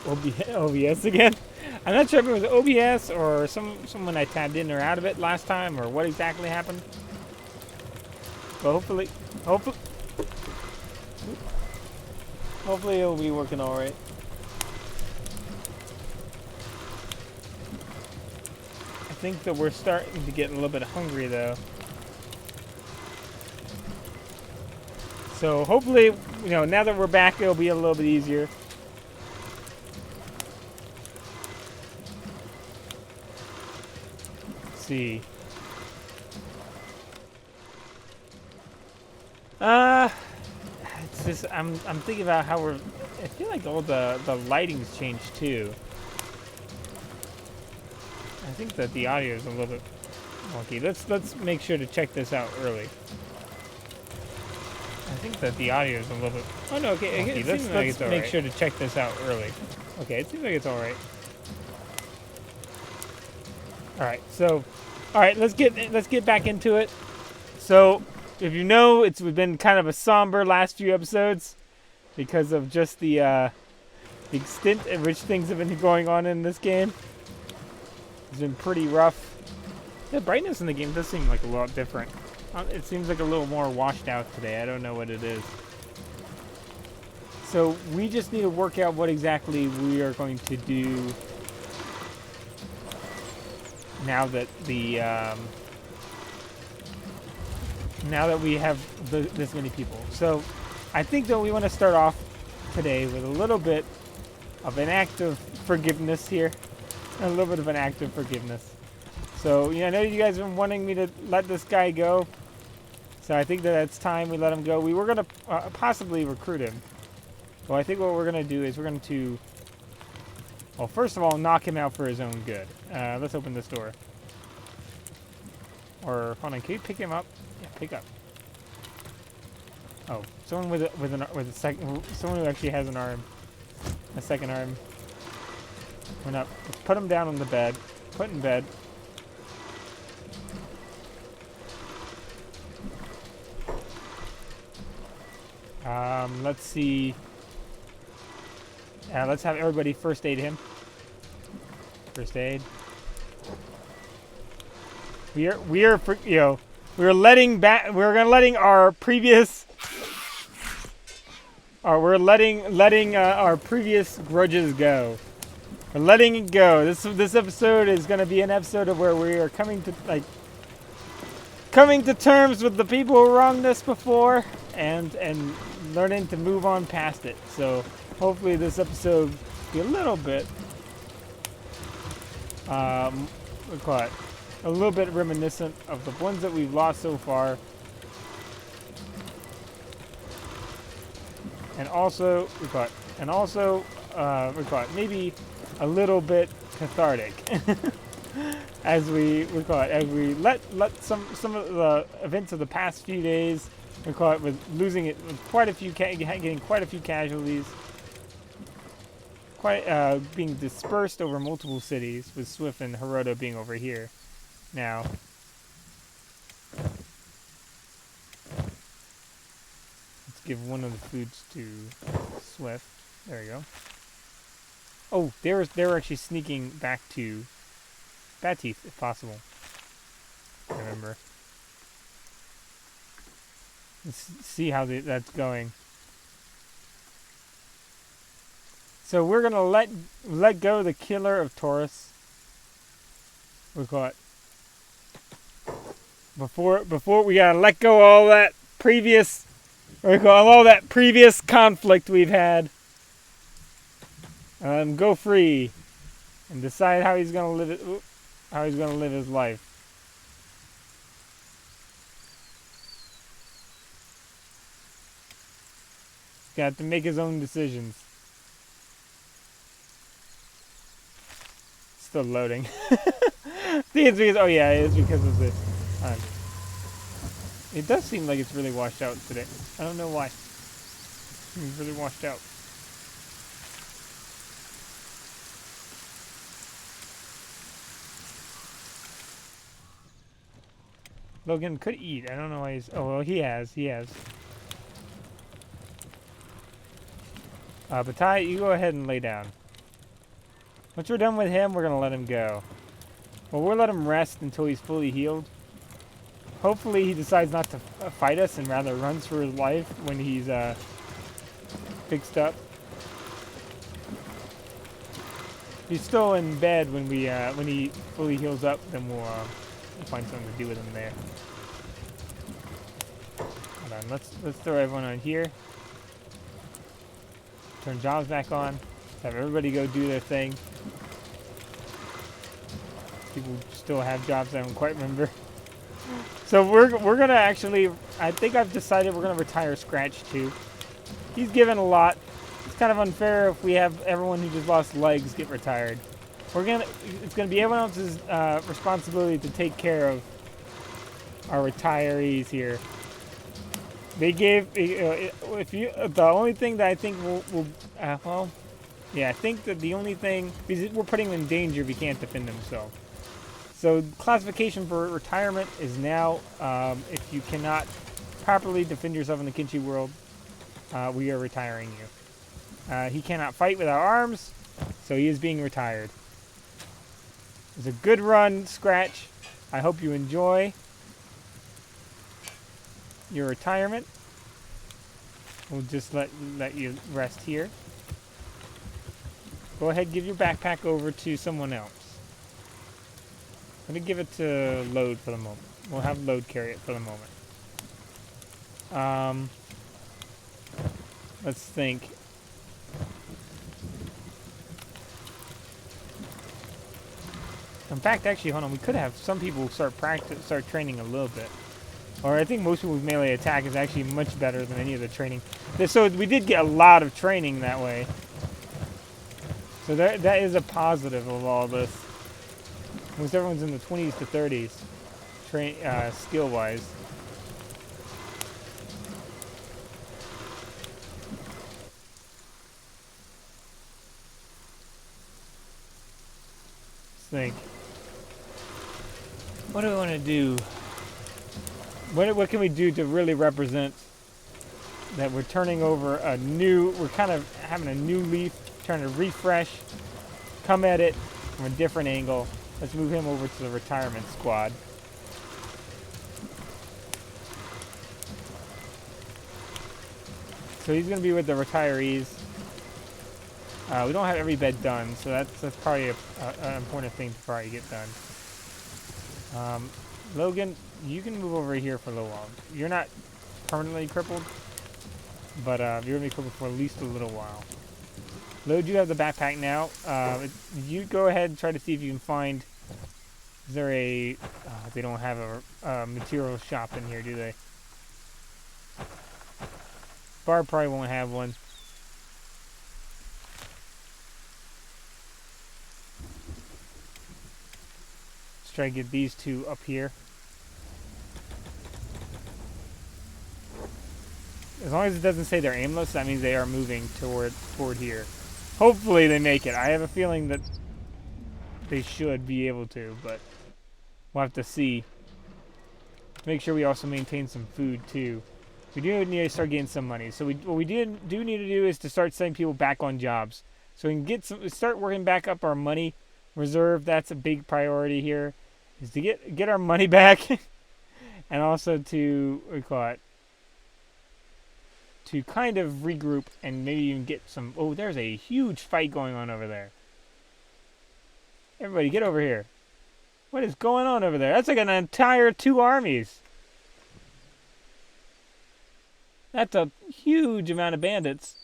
OBS again. I'm not sure if it was OBS or someone I tabbed in or out of it last time or what exactly happened. But hopefully it'll be working all right. I think that we're starting to get a little bit hungry though. So hopefully, now that we're back, it'll be a little bit easier. Let's see. It's just I'm thinking about how I feel like all the lighting's changed too. I think that the audio is a little bit wonky. Let's make sure to check this out early. I think that the audio is a little bit. Oh no, okay. It let's like it's make sure to check this out early. Okay, it seems like it's all right. All right, so, all right, let's get back into it. So, if you know, we've been kind of a somber last few episodes because of just the extent at which things have been going on in this game. It's been pretty rough. The brightness in the game does seem like a lot different. It seems like a little more washed out today. I don't know what it is. So we just need to work out what exactly we are going to do now that now that we have this many people. So I think that we want to start off today with a little bit of an act of forgiveness here. A little bit of an act of forgiveness. So, I know you guys have been wanting me to let this guy go. So I think that it's time we let him go. We were going to possibly recruit him. Well, I think what we're going to do is we're going to, well, first of all, knock him out for his own good. Let's open this door. Or, hold on, can you pick him up? Yeah, pick up. Oh, someone with a second, someone who actually has an arm. A second arm. Went up. Let's put him down on the bed. Put in bed. Let's see. Let's have everybody first aid him. First aid. We're letting our previous. We're letting our previous grudges go. We're letting it go. This episode is going to be an episode of where we are coming to terms with the people who wronged us before and learning to move on past it. So hopefully this episode will be a little bit a little bit reminiscent of the ones that we've lost so far. And also maybe a little bit cathartic. as we let some of the events of the past few days, with losing it, with getting quite a few casualties, being dispersed over multiple cities, with Swift and Hiroto being over here now. Let's give one of the foods to Swift. There we go. Oh, they're actually sneaking back to Bad Teeth, if possible. Remember. Let's see how that's going. So we're gonna let go the killer of Taurus. We caught before we gotta let go all that previous conflict we've had. Go free and decide how he's gonna live his life. He's got to make his own decisions. Still loading. It is because of the time. It does seem like it's really washed out today. I don't know why. It's really washed out. Logan could eat. I don't know why he's... Oh, well, he has. Batai, you go ahead and lay down. Once we're done with him, we're going to let him go. Well, we'll let him rest until he's fully healed. Hopefully he decides not to fight us and rather runs for his life when he's fixed up. If he's still in bed when he fully heals up, then we'll find something to do with him there. Hold on, let's throw everyone on here. Turn jobs back on. Have everybody go do their thing. People still have jobs I don't quite remember. So we're gonna actually, I think I've decided we're gonna retire Scratch too. He's given a lot. It's kind of unfair if we have everyone who just lost legs get retired. It's gonna be everyone else's responsibility to take care of our retirees here. They gave the only thing that I think I think that the only thing, because we're putting them in danger if he can't defend himself. So classification for retirement is now if you cannot properly defend yourself in the Kenshi world, we are retiring you. He cannot fight without arms, so he is being retired. It's a good run, Scratch. I hope you enjoy your retirement. We'll just let you rest here. Go ahead, give your backpack over to someone else. Let me give it to Load for the moment. We'll have Load carry it for the moment. Let's think. In fact, actually, hold on. We could have some people start training a little bit. Or I think most people's melee attack is actually much better than any of the training. So we did get a lot of training that way. So that is a positive of all this. Most everyone's in the 20s to 30s, skill-wise. Let's think. What do we want to do? What can we do to really represent that we're turning over we're kind of having a new leaf, trying to refresh, come at it from a different angle. Let's move him over to the retirement squad. So he's going to be with the retirees. We don't have every bed done, so that's probably an important thing to probably get done. Logan, you can move over here for a little while. You're not permanently crippled, but you're going to be crippled for at least a little while. Load, you have the backpack now. You go ahead and try to see if you can find... Is there a... they don't have a material shop in here, do they? Barb probably won't have one. Let's try to get these two up here. As long as it doesn't say they're aimless, that means they are moving toward here. Hopefully they make it. I have a feeling that they should be able to, but we'll have to see. Make sure we also maintain some food too. We do need to start getting some money. So what we do need to do is to start sending people back on jobs, so we can start working back up our money reserve. That's a big priority here, is to get our money back, and also to to kind of regroup and maybe even get some... Oh, there's a huge fight going on over there. Everybody get over here. What is going on over there? That's like an entire 2 armies. That's a huge amount of bandits.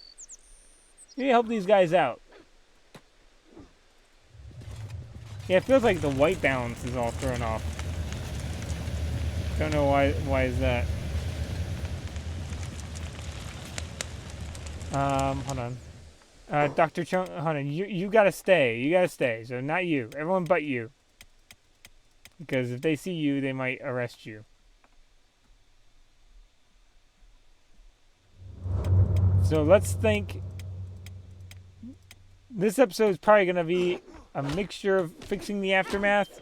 We need to help these guys out. Yeah, it feels like the white balance is all thrown off. Don't know why is that. Hold on. Dr. Chung, hold on. You gotta stay. You gotta stay. So not you. Everyone but you. Because if they see you, they might arrest you. So let's think. This episode is probably gonna be a mixture of fixing the aftermath,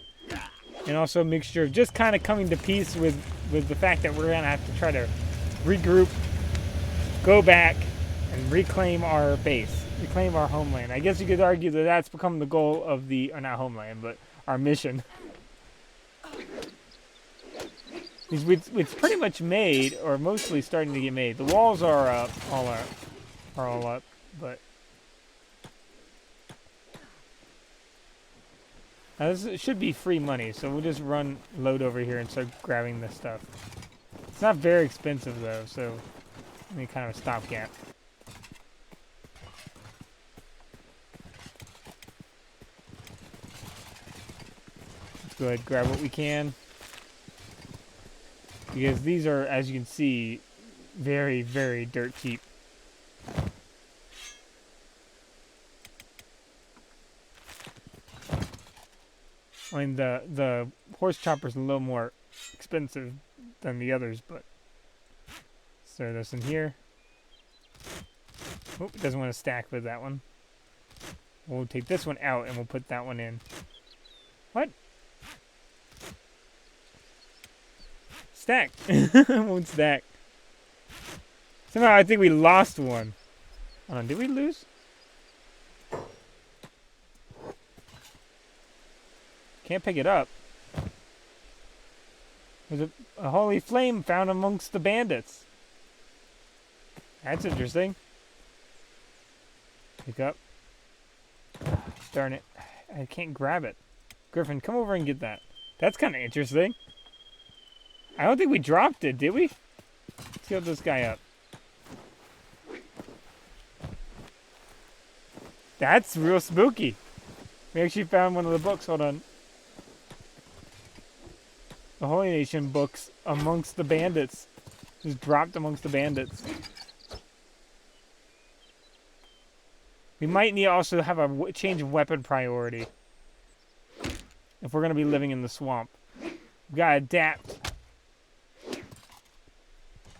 and also a mixture of just kind of coming to peace with the fact that we're gonna have to try to regroup, go back, and reclaim our base. reclaim our homeland. I guess you could argue that that's become the goal of the, or not homeland, but our mission. It's pretty much made, or mostly starting to get made. The walls are up, all up, but now this should be free money, so we'll just load over here and start grabbing this stuff. It's not very expensive though, so any kind of a stopgap. Let's go ahead and grab what we can. Because these are, as you can see, very, very dirt cheap. I mean, the horse chopper's a little more expensive than the others, but let's throw this in here. Oh, it doesn't want to stack with that one. We'll take this one out and we'll put that one in. What? Stack. Won't stack. Somehow I think we lost one. Hold on, did we lose? Can't pick it up. There's a holy flame found amongst the bandits. That's interesting. Pick up. Darn it. I can't grab it. Griffin, come over and get that. That's kind of interesting. I don't think we dropped it, did we? Let's get this guy up. That's real spooky. We actually found one of the books. Hold on. The Holy Nation books amongst the bandits. Just dropped amongst the bandits. We might need also have a change of weapon priority. If we're going to be living in the swamp. We've got to adapt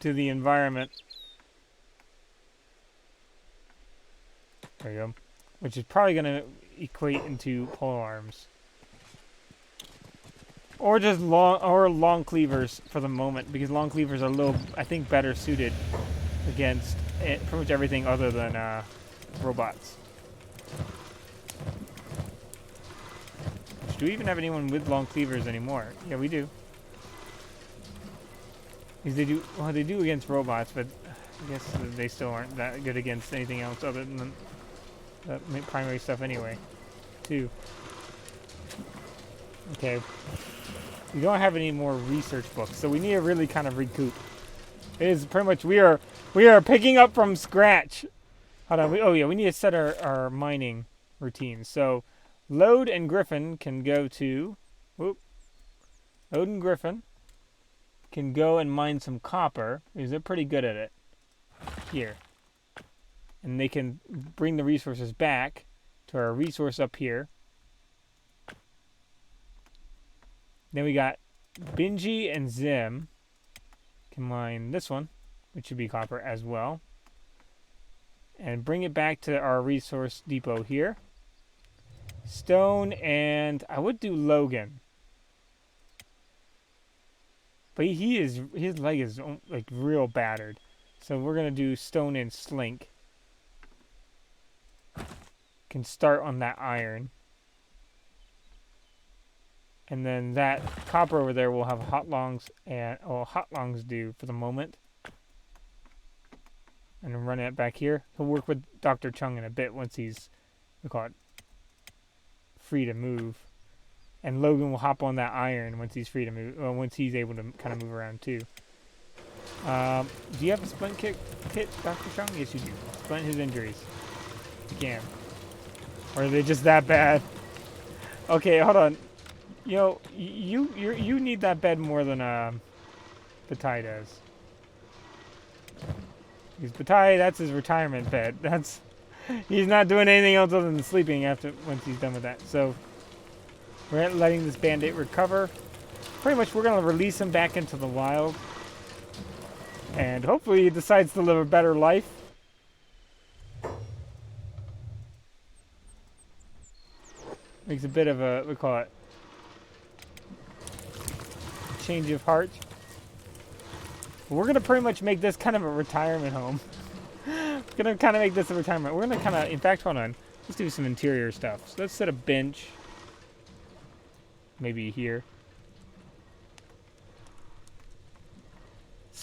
to the environment. There you go. Which is probably going to equate into pole arms. Or just long cleavers for the moment, because long cleavers are a little, I think, better suited against pretty much everything other than robots. Do we even have anyone with long cleavers anymore? Yeah, we do. Because they do against robots, but I guess they still aren't that good against anything else other than the primary stuff anyway, too. Okay. We don't have any more research books, so we need to really kind of recoup. It is pretty much we are picking up from scratch. Hold on. We need to set our mining routines. So, Load and Griffin can go to. Load and Griffin can go and mine some copper because they're pretty good at it. Here, and they can bring the resources back to our resource up here. Then we got Benji and Zim can mine this one, which should be copper as well. And bring it back to our resource depot here. Stone and I would do Logan. But his leg is like real battered. So we're going to do Stone and Slink. Can start on that iron. And then that copper over there will have hot longs and hot longs do for the moment. And then run it back here. He'll work with Dr. Chung in a bit once he's, we call it, free to move. And Logan will hop on that iron once he's free to move. Once he's able to kind of move around too. Do you have a splint kit, Dr. Chung? Yes, you do. Splint his injuries. You can. Or are they just that bad? Okay, hold on. You know, you need that bed more than Batai does. Because Batai, that's his retirement bed. He's not doing anything else other than sleeping once he's done with that. So we're letting this bandit recover. Pretty much, we're gonna release him back into the wild, and hopefully he decides to live a better life. Makes a bit of a, we call it, change of heart. We're gonna pretty much make this kind of a retirement home gonna kind of make this a retirement. We're gonna kind of, in fact, hold on. Let's do some interior stuff. So let's set a bench. Maybe here.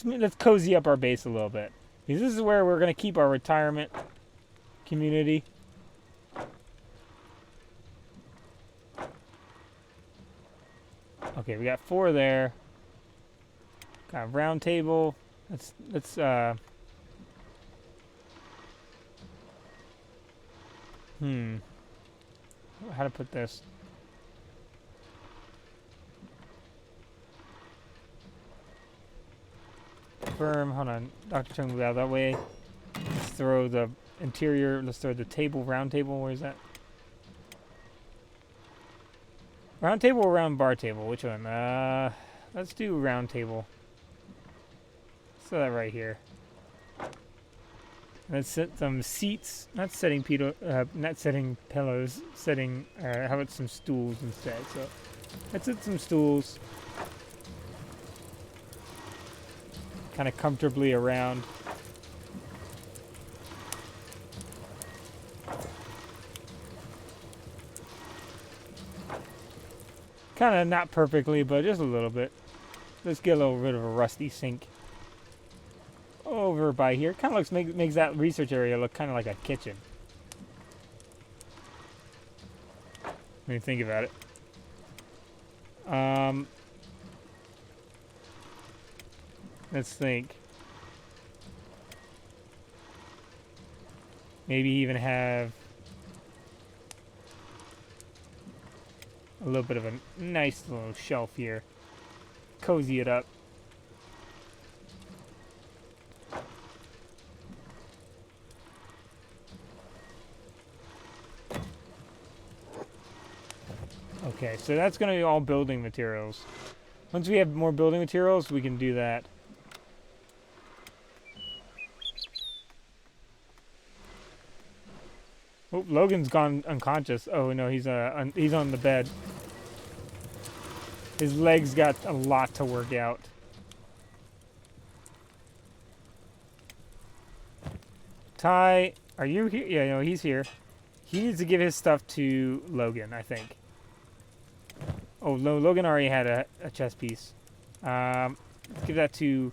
Let's cozy up our base a little bit. Because this is where we're gonna keep our retirement community. Okay, we got 4 there. Got a round table. Let's how to put this? Firm. Hold on. Dr. Chung, move out that way. Let's throw the interior. Let's throw the table. Round table. Where is that? Round table or round bar table? Which one? Let's do round table. So that right here. Let's set some seats. Not setting pillows. Setting. How about some stools instead? So let's set some stools. Kind of comfortably around. Kind of not perfectly, but just a little bit. Let's get a little bit of a rusty sink over by here. Kind of makes that research area look kind of like a kitchen. When you think about it. Let's think. Maybe even have a little bit of a nice little shelf here. Cozy it up. Okay, so that's going to be all building materials. Once we have more building materials, we can do that. Oh, Logan's gone unconscious. Oh no, he's on the bed. His legs got a lot to work out. Ty, are you here? Yeah, no, he's here. He needs to give his stuff to Logan, I think. Oh no, Logan already had a chess piece. Let's give that to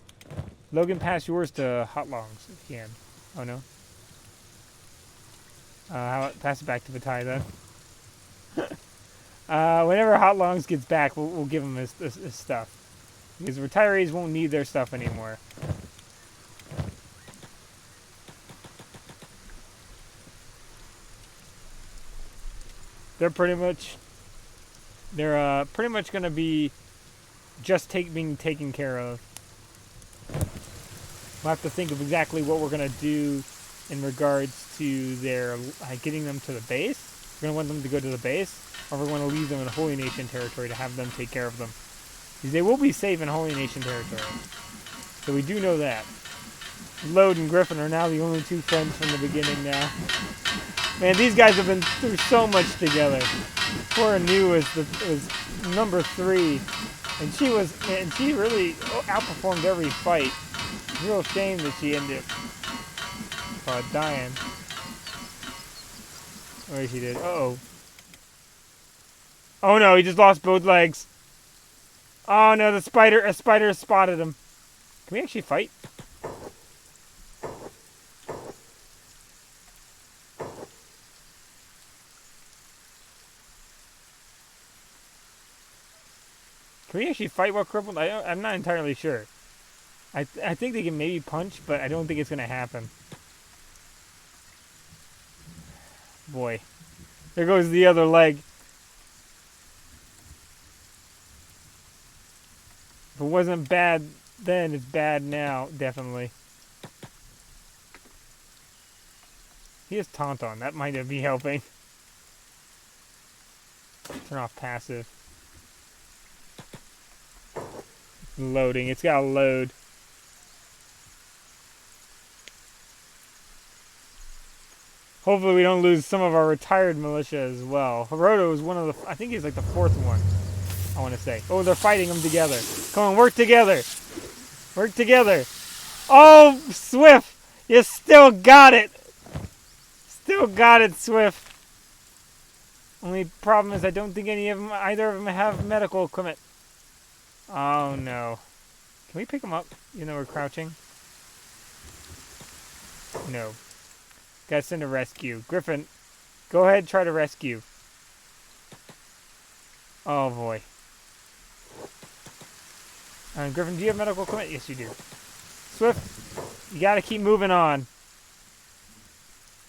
Logan. Pass yours to Hot Longs if you can. Oh no. How about pass it back to Vitae then? Whenever Hot Longs gets back, we'll give him his stuff. Because retirees won't need their stuff anymore. They're pretty much going to be just being taken care of. We'll have to think of exactly what we're going to do in regards to their getting them to the base. We're going to want them to go to the base, or we're going to leave them in Holy Nation territory to have them take care of them. Because they will be safe in Holy Nation territory. So we do know that. Lode and Griffin are now the only 2 friends from the beginning now. Man, these guys have been through so much together. Poor Anu was number 3, and she really outperformed every fight. Real shame that she ended up dying. Or she did. Uh-oh. Oh no, he just lost both legs. Oh no, a spider spotted him. Can we actually fight? Can we actually fight while crippled? I'm not entirely sure. I think they can maybe punch, but I don't think it's going to happen. Boy. There goes the other leg. If it wasn't bad then, it's bad now, definitely. He has taunt on. That might be helping. Turn off passive. Loading. It's got to load. Hopefully we don't lose some of our retired militia as well. Hiroto is one of the... I think he's like the 4th one, I want to say. Oh, they're fighting them together. Come on, work together. Work together. Oh, Swift. You still got it! Still got it, Swift. Only problem is I don't think either of them have medical equipment. Oh no. Can we pick them up, even though we're crouching? No. Gotta send a rescue. Griffin, go ahead, try to rescue. Oh boy. Griffin, do you have medical equipment? Yes, you do. Swift, you gotta keep moving on.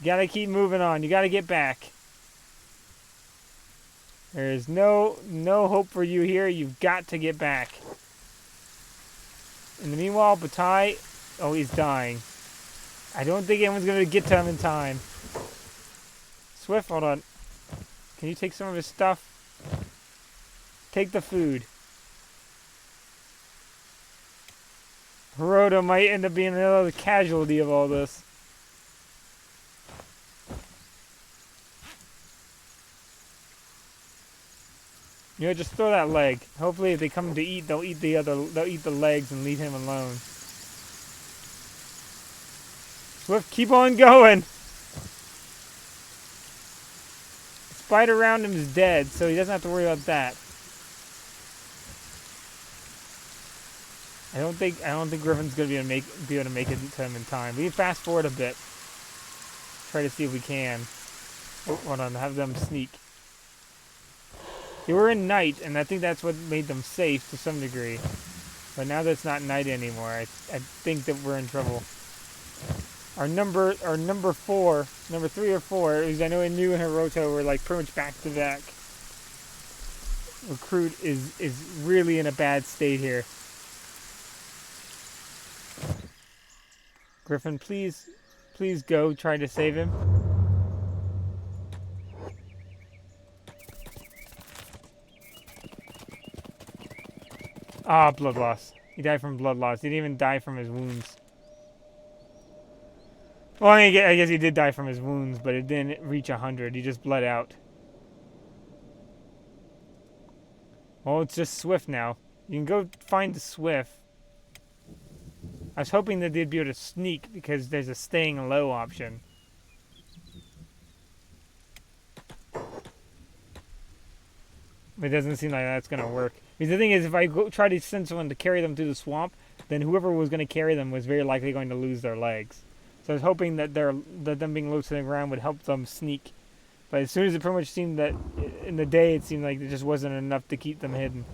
You gotta keep moving on. You gotta get back. There is no hope for you here. You've got to get back. In the meanwhile, Batai, oh, he's dying. I don't think anyone's going to get to him in time. Swift, hold on. Can you take some of his stuff? Take the food. Hiroto might end up being another casualty of all this. You know, just throw that leg. Hopefully, if they come to eat, they'll eat the legs and leave him alone. Swift, keep on going. The spider around him is dead, so he doesn't have to worry about that. I don't think Griffin's gonna be able to make it to him in time. We can fast forward a bit. Try to see if we can. Oh, hold on, have them sneak. They were in night, and I think that's what made them safe to some degree. But now that it's not night anymore, I think that we're in trouble. Our number 3 or 4, because I know Inu and Hiroto were like pretty much back to back. Recruit is really in a bad state here. Griffin, please go try to save him. Ah, blood loss. He died from blood loss. He didn't even die from his wounds. Well, I guess he did die from his wounds, but it didn't reach 100. He just bled out. Well, it's just Swift now. You can go find the Swift. I was hoping that they'd be able to sneak because there's a staying low option. It doesn't seem like that's going to work. Because the thing is, if I try to send someone to carry them through the swamp, then whoever was going to carry them was very likely going to lose their legs. So I was hoping that them being low to the ground would help them sneak. But as soon as it pretty much seemed that in the day, it seemed like there just wasn't enough to keep them hidden.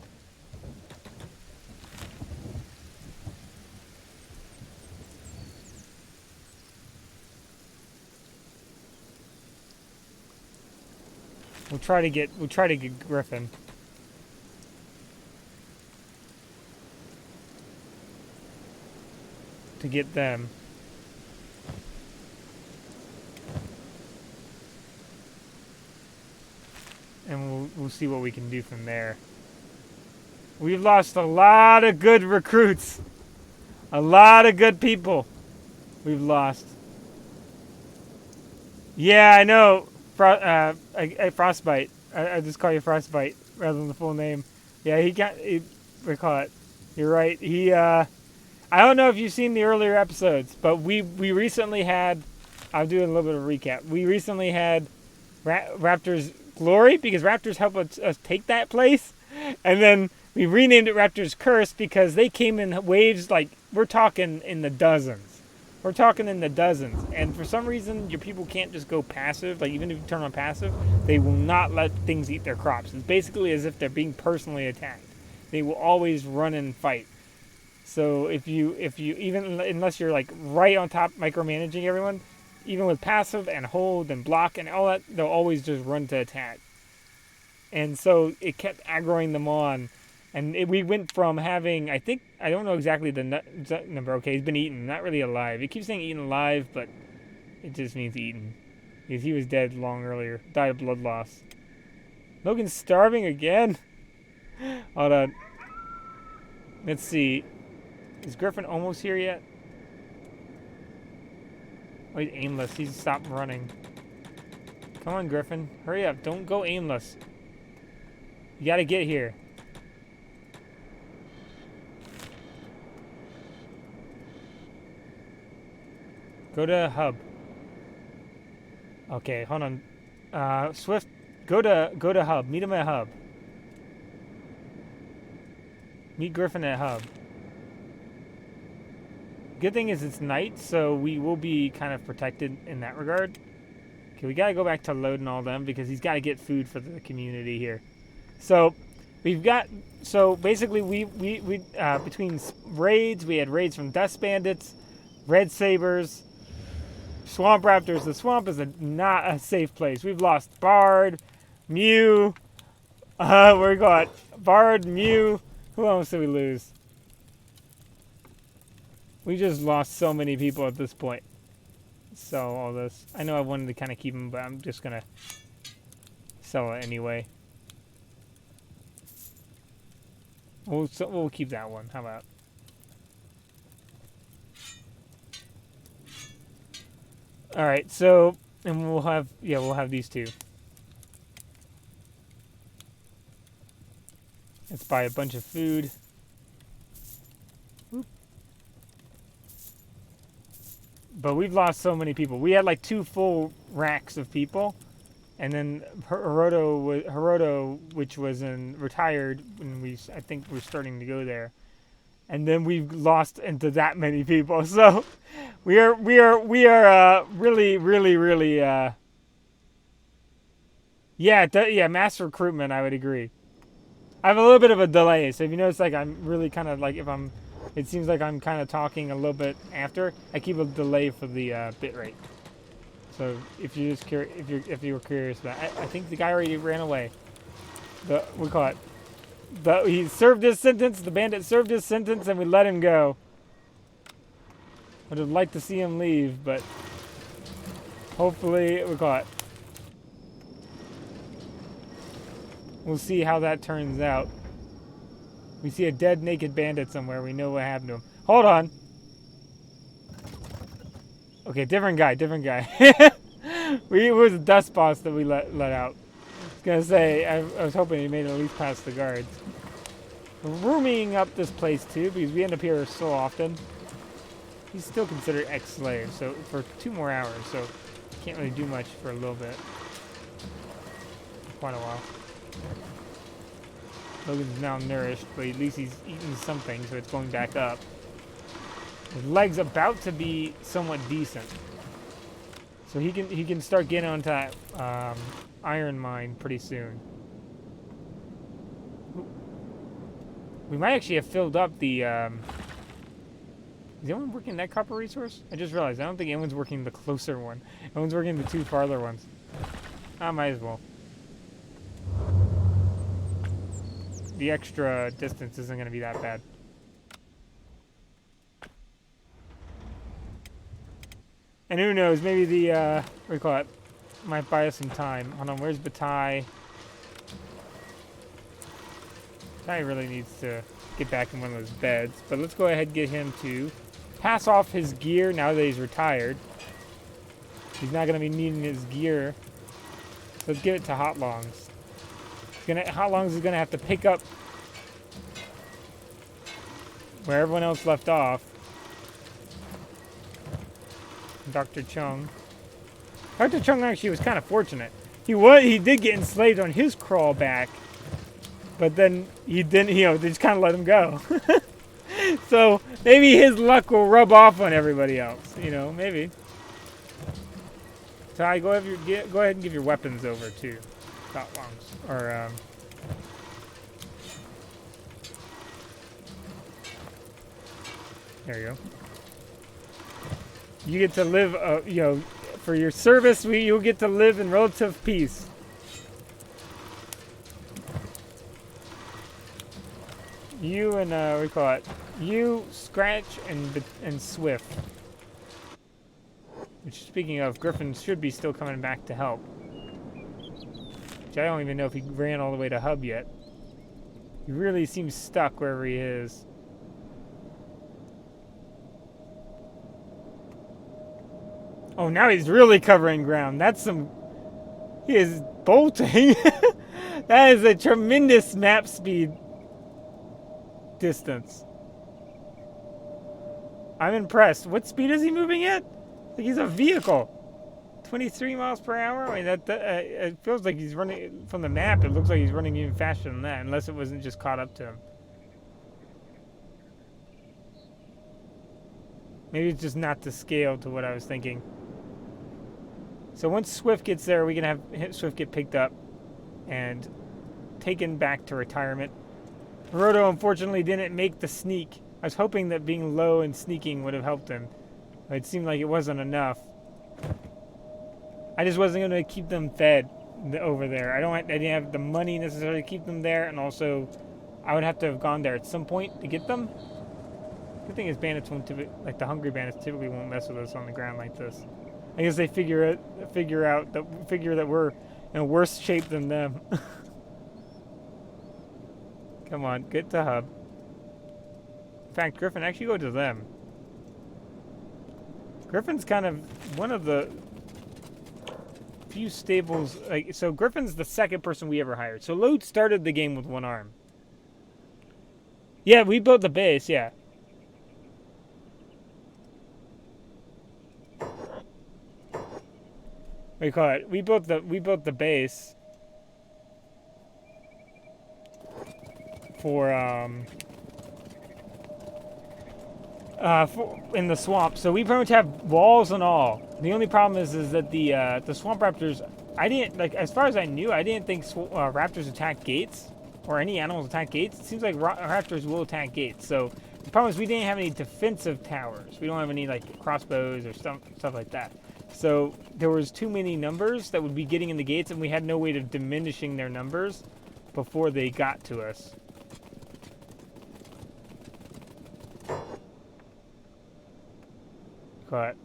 We'll try to get Griffin. To get them. And we'll see what we can do from there. We've lost a lot of good recruits. A lot of good people. We've lost. Yeah, I know. Frostbite. I just call you Frostbite rather than the full name. Yeah, recall it. You're right. I don't know if you've seen the earlier episodes, but we recently had. I'll do a little bit of a recap. We recently had Raptor's Glory because Raptors helped us take that place, and then we renamed it Raptor's Curse because they came in waves like we're talking in the dozens. We're talking in the dozens, and for some reason, your people can't just go passive. Like, even if you turn on passive, they will not let things eat their crops. It's basically as if they're being personally attacked. They will always run and fight. So if you even unless you're like right on top micromanaging everyone, even with passive and hold and block and all that, they'll always just run to attack. And so it kept aggroing them on. And we went from having, I don't know exactly the number. Okay, he's been eaten, not really alive. It keeps saying eaten alive, but it just means eaten. Because he was dead long earlier. Died of blood loss. Logan's starving again? Hold on. Let's see. Is Griffin almost here yet? Oh, he's aimless. He's stopped running. Come on, Griffin. Hurry up. Don't go aimless. You gotta get here. Go to hub. Okay, hold on. Swift, go to hub. Meet him at hub. Meet Griffin at hub. Good thing is it's night, so we will be kind of protected in that regard. Okay, we gotta go back to loading all them because he's gotta get food for the community here. So we've got, so basically we between raids, we had raids from Dust Bandits, Red Sabers, Swamp Raptors. The swamp is not a safe place. We've lost Bard, Mew, we got Bard, Mew. Who else did we lose? We just lost so many people at this point. Sell all this. I know I wanted to kind of keep them, but I'm just gonna sell it anyway. We'll keep that one. How about? All right. So, and we'll have these two. Let's buy a bunch of food. But we've lost so many people. We had like 2 full racks of people, and then Hiroto, which was retired, and I think we're starting to go there, and then we've lost into that many people. So we are really mass recruitment. I would agree. I have a little bit of a delay, so if you notice, like I'm really kind of like it seems like I'm kind of talking a little bit after. I keep a delay for the bit rate. So if you just if you were curious about it, I think the guy already ran away. We call it. He served his sentence. The bandit served his sentence, and we let him go. Would have liked to see him leave, but hopefully we call it. We'll see how that turns out. We see a dead, naked bandit somewhere. We know what happened to him. Hold on. Okay, different guy. It was a dust boss that we let out. I was gonna say, I was hoping he made it at least past the guards. We're rooming up this place too, because we end up here so often. He's still considered ex-slave, so for 2 more hours, so can't really do much for a little bit. Quite a while. Logan's now nourished, but at least he's eaten something, so it's going back up. His leg's about to be somewhat decent, so he can start getting onto that iron mine pretty soon. We might actually have filled up the. Is anyone working that copper resource? I just realized I don't think anyone's working the closer one. Everyone's working the 2 farther ones. I might as well. The extra distance isn't going to be that bad. And who knows, maybe the, what do you call it, might buy us some time. Hold on, where's Bataille? Bataille really needs to get back in one of those beds. But let's go ahead and get him to pass off his gear now that he's retired. He's not going to be needing his gear. So let's give it to Hot Longs. Hot Longs is gonna have to pick up where everyone else left off. Dr. Chung. Dr. Chung actually was kind of fortunate. He did get enslaved on his crawl back, but then he didn't. They just kind of let him go. So maybe his luck will rub off on everybody else. Maybe. Ty, go ahead and give your weapons over too. Hot Longs. Or, there you go. You get to live, for your service, you'll get to live in relative peace. You and, what do you call it? You, Scratch, and Swift. Which, speaking of, Griffin should be still coming back to help. Which I don't even know if he ran all the way to hub yet. He really seems stuck wherever he is. Oh, now he's really covering ground. He is bolting. That is a tremendous map speed distance. I'm impressed. What speed is he moving at? Like he's a vehicle. 23 miles per hour? I mean, it feels like he's running from the map. It looks like he's running even faster than that, unless it wasn't just caught up to him. Maybe it's just not to scale to what I was thinking. So once Swift gets there, we can have Swift get picked up and taken back to retirement. Hiroto unfortunately didn't make the sneak. I was hoping that being low and sneaking would have helped him. But it seemed like it wasn't enough. I just wasn't going to keep them fed over there. I didn't have the money necessarily to keep them there, and also I would have to have gone there at some point to get them. Good thing is bandits won't like the hungry bandits typically won't mess with us on the ground like this. I guess they figure that we're in worse shape than them. Come on, get to hub. In fact, Griffin, actually go to them. Griffin's kind of one of the few stables. So Griffin's the second person we ever hired. So Lode started the game with one arm. Yeah, we built the base. Yeah. What do you call it? We built the base for in the swamp. So we pretty much have walls and all. The only problem is that the swamp raptors. I didn't as far as I knew. I didn't think raptors attack gates or any animals attack gates. It seems like raptors will attack gates. So the problem is we didn't have any defensive towers. We don't have any crossbows or stuff like that. So there was too many numbers that would be getting in the gates, and we had no way of diminishing their numbers before they got to us. But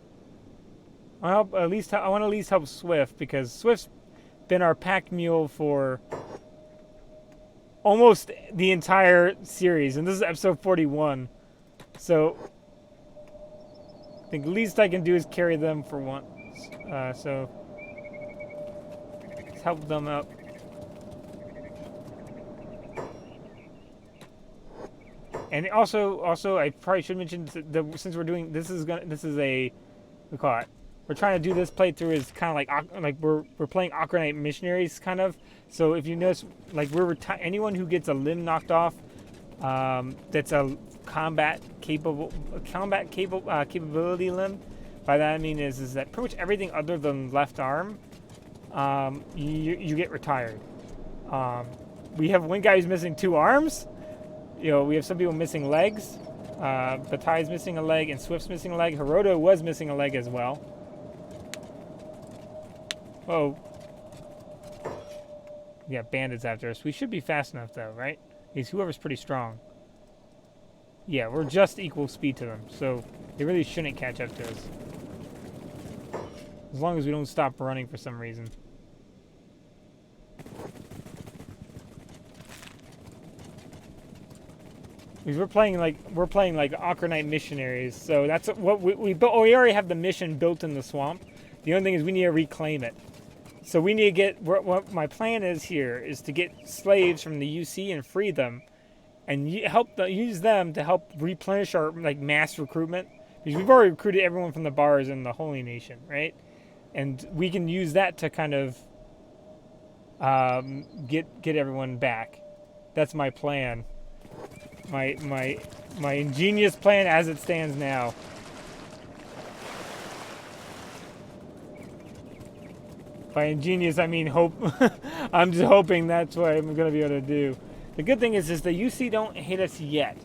I want to at least help Swift, because Swift's been our pack mule for almost the entire series, and this is episode 41. So I think the least I can do is carry them for once. So let's help them out. And also, I probably should mention that since we're doing we call it. We're trying to do this playthrough is kind of like we're playing Okranite missionaries kind of. So if you notice, anyone who gets a limb knocked off, that's a combat capability limb. By that I mean is that pretty much everything other than left arm, you get retired. We have one guy who's missing 2 arms. We have some people missing legs. Batai's missing a leg, and Swift's missing a leg. Hiroto was missing a leg as well. Whoa. We got bandits after us. We should be fast enough, though, right? Because whoever's pretty strong. Yeah, we're just equal speed to them, so they really shouldn't catch up to us. As long as we don't stop running for some reason. Because we're playing like Okranite missionaries, so that's what we built. We already have the mission built in the swamp. The only thing is we need to reclaim it. So we need to get. What my plan is here is to get slaves from the UC and free them, and use them to help replenish our mass recruitment. Because we've already recruited everyone from the bars in the Holy Nation, right? And we can use that to kind of get everyone back. That's my plan. My ingenious plan as it stands now. By ingenious, I mean hope. I'm just hoping that's what I'm going to be able to do. The good thing is the UC don't hit us yet.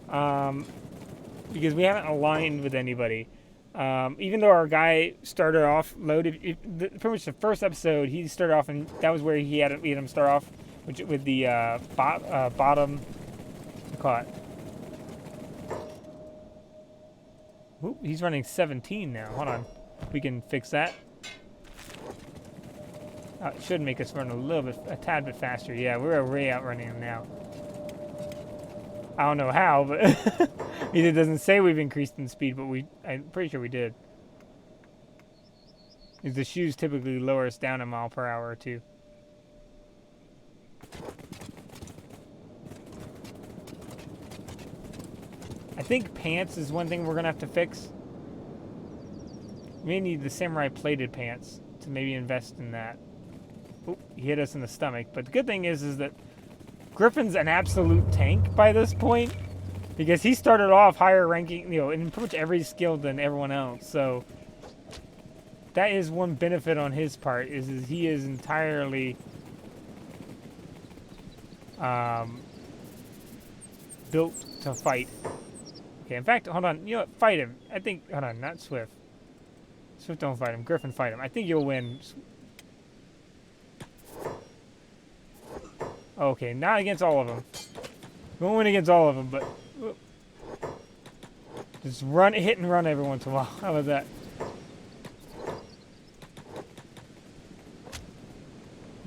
Because we haven't aligned with anybody. Even though our guy started off loaded, pretty much the first episode, he started off, and that was where we had him start off with the bottom. Caught. Oop, he's running 17 now. Hold on. We can fix that. It should make us run a tad bit faster. Yeah, we're way outrunning him now. I don't know how, but it doesn't say we've increased in speed, but I'm pretty sure we did. Because the shoes typically lower us down a mile per hour or 2. I think pants is one thing we're gonna have to fix. may need the samurai plated pants to maybe invest in that. Oop, he hit us in the stomach. But the good thing is that Griffin's an absolute tank by this point, because he started off higher ranking, you know, in pretty much every skill than everyone else. So that is one benefit on his part, is he is entirely built to fight. Okay, in fact, hold on. You know what? Fight him. I think, hold on, not Swift. Swift don't fight him. Griffin fight him. I think you'll win. Okay, not against all of them. You won't win against all of them, but just run, hit and run every once in a while. How about that?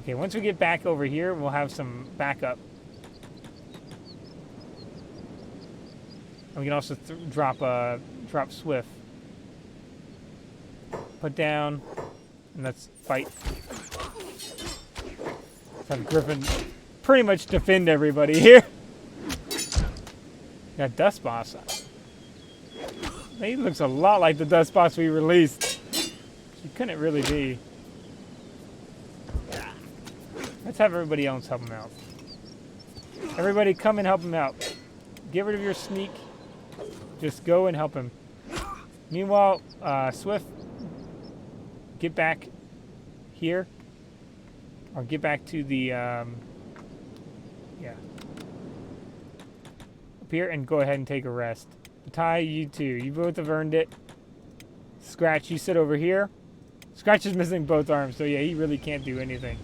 Okay, once we get back over here, we'll have some backup. And we can also drop Swift. Put down, and let's fight. Let's have Griffin pretty much defend everybody here. Got Dust Boss. He looks a lot like the Dust Boss we released. She couldn't really be. Let's have everybody else help him out. Everybody come and help him out. Get rid of your sneak. Just go and help him. Meanwhile, Swift, get back here. Or get back to the, yeah. Up here and go ahead and take a rest. Ty, you too. You both have earned it. Scratch, you sit over here. Scratch is missing both arms, so yeah, he really can't do anything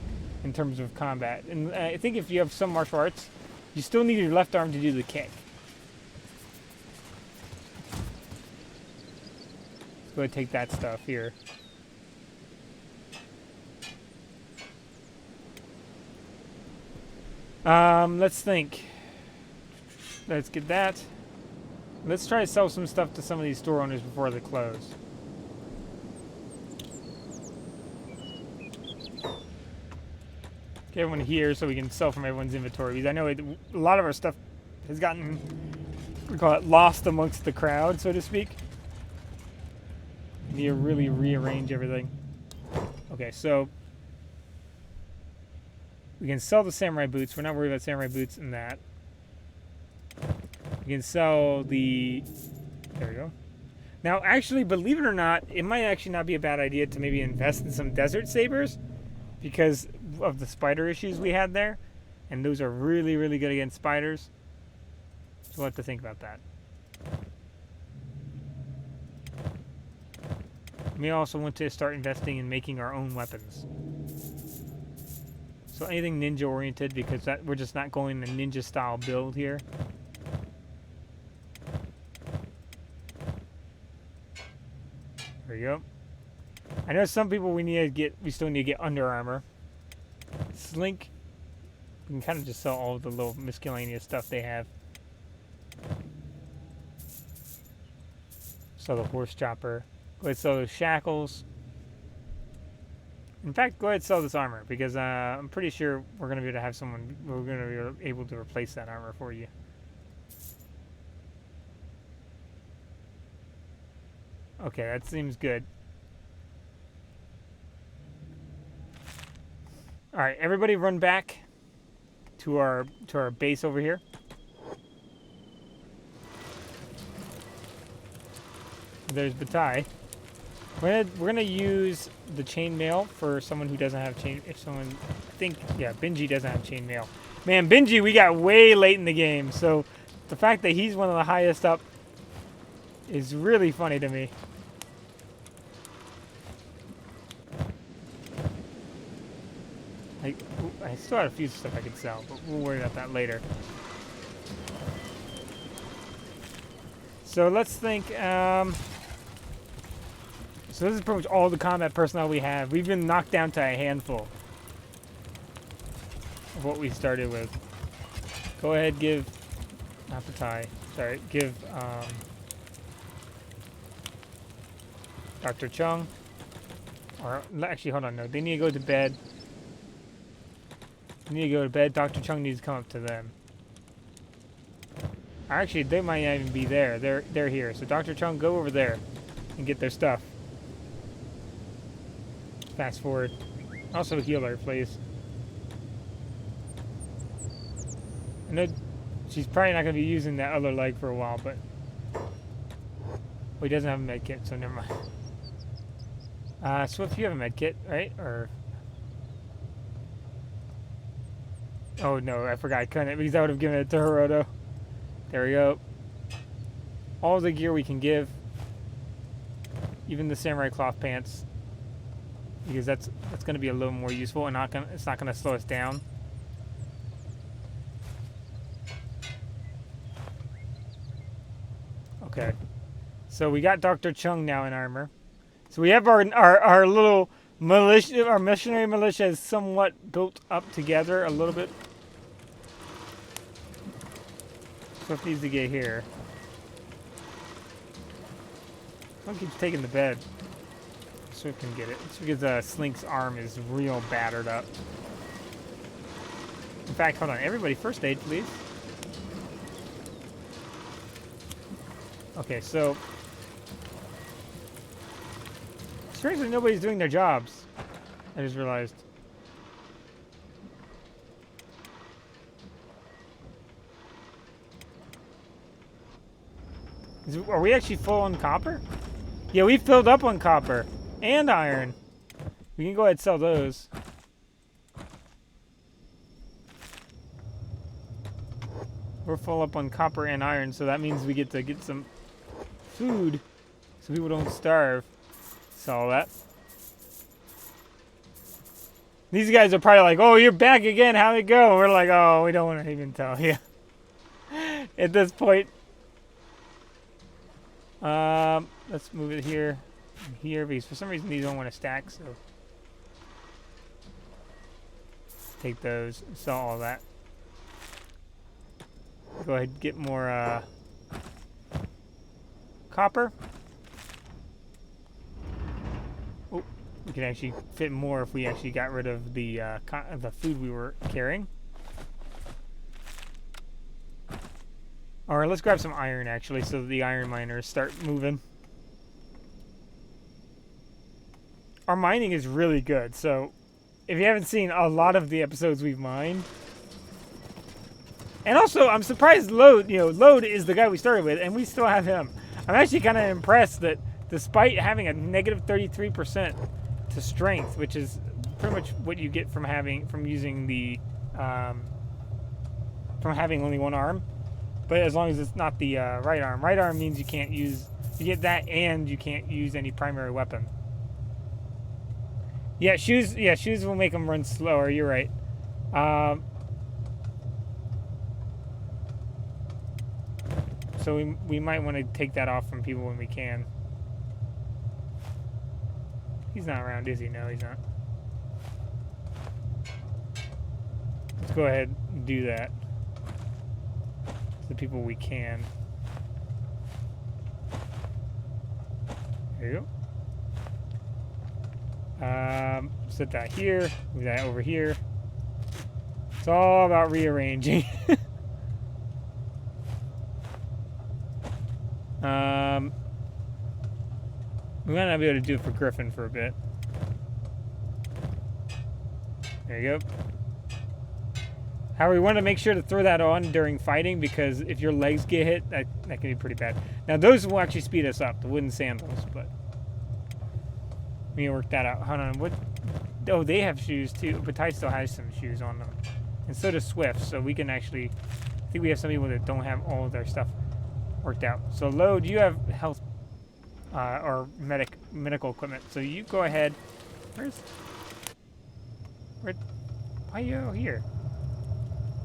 in terms of combat. And I think if you have some martial arts, you still need your left arm to do the kick. Let's go ahead and take that stuff here. Let's think. Let's get that. Let's try to sell some stuff to some of these store owners before they close. Get everyone here so we can sell from everyone's inventory. Because I know a lot of our stuff has gotten, we call it, lost amongst the crowd, so to speak. We need to really rearrange everything. Okay, so we can sell the samurai boots. We're not worried about samurai boots and that. We can sell the... There we go. Now, actually, believe it or not, it might actually not be a bad idea to maybe invest in some desert sabers because of the spider issues we had there. And those are really, really good against spiders. So we'll have to think about that. We also want to start investing in making our own weapons. So anything ninja oriented, because that, we're just not going the ninja style build here. There we go. I know some people we still need to get Under Armor. Slink. We can kind of just sell all of the little miscellaneous stuff they have. Sell the horse chopper. Go ahead and sell those shackles. In fact, go ahead and sell this armor, because I'm pretty sure we're going to be able to have someone, we're going to be able to replace that armor for you. Okay, that seems good. Alright, everybody run back to our base over here. There's Batai. We're gonna use the chainmail for someone who doesn't have chain. If someone, I think, yeah, Benji doesn't have chainmail. Man, Benji, we got way late in the game, so the fact that he's one of the highest up is really funny to me. I still had a few stuff I could sell, but we'll worry about that later. So let's think. So this is pretty much all the combat personnel we have. We've been knocked down to a handful of what we started with. Go ahead, give, not the tie, sorry, give Dr. Chung, or actually, hold on, no, they need to go to bed. They need to go to bed. Dr. Chung needs to come up to them. Actually, they might not even be there. They're here. So Dr. Chung, go over there and get their stuff. fast forward. Also heal her, please. I know she's probably not going to be using that other leg for a while, but... Well, he doesn't have a med kit, so never mind. Swift, you have a med kit, right? Or... Oh, no, I forgot I couldn't, because I would have given it to Hiroto. There we go. All the gear we can give. Even the samurai cloth pants. Because that's going to be a little more useful and it's not going to slow us down. Okay. So we got Dr. Chung now in armor. So we have our little militia, our missionary militia is somewhat built up together a little bit. Swift needs to get here. One keeps taking the bed. Swift can get it. It's because Slink's arm is real battered up. In fact, hold on. Everybody, first aid, please. Okay, so... Strangely, nobody's doing their jobs. I just realized. Are we actually full on copper? Yeah, we filled up on copper. And iron. We can go ahead and sell those. We're full up on copper and iron, so that means we get to get some food so people don't starve. Sell that. These guys are probably like, oh, you're back again. How'd it go? We're like, oh, we don't want to even tell you. At this point. Let's move it here. Here, because for some reason these don't want to stack, so. Take those. Sell all that. Go ahead and get more, copper. Oh, we could actually fit more if we actually got rid of the food we were carrying. Alright, let's grab some iron, actually, so the iron miners start moving. Our mining is really good, so if you haven't seen a lot of the episodes we've mined... And also, I'm surprised Load is the guy we started with, and we still have him. I'm actually kind of impressed that despite having a negative 33% to strength, which is pretty much what you get from using the from having only one arm, but as long as it's not the right arm. Right arm means you get that and you can't use any primary weapon. Yeah, shoes will make them run slower. You're right. So we might want to take that off from people when we can. He's not around, is he? No, he's not. Let's go ahead and do that. The people we can. There you go. Set that here. Move that over here. It's all about rearranging. We might not be able to do it for Griffin for a bit. There you go. However, we want to make sure to throw that on during fighting, because if your legs get hit, that can be pretty bad. Now, those will actually speed us up, the wooden sandals, but we need to work that out. Hold on, what? Oh, they have shoes too, but Ty still has some shoes on them. And so does Swift, so we can actually, I think we have some people that don't have all of their stuff worked out. So, Load, you have health or medical equipment, so you go ahead. Why are you here?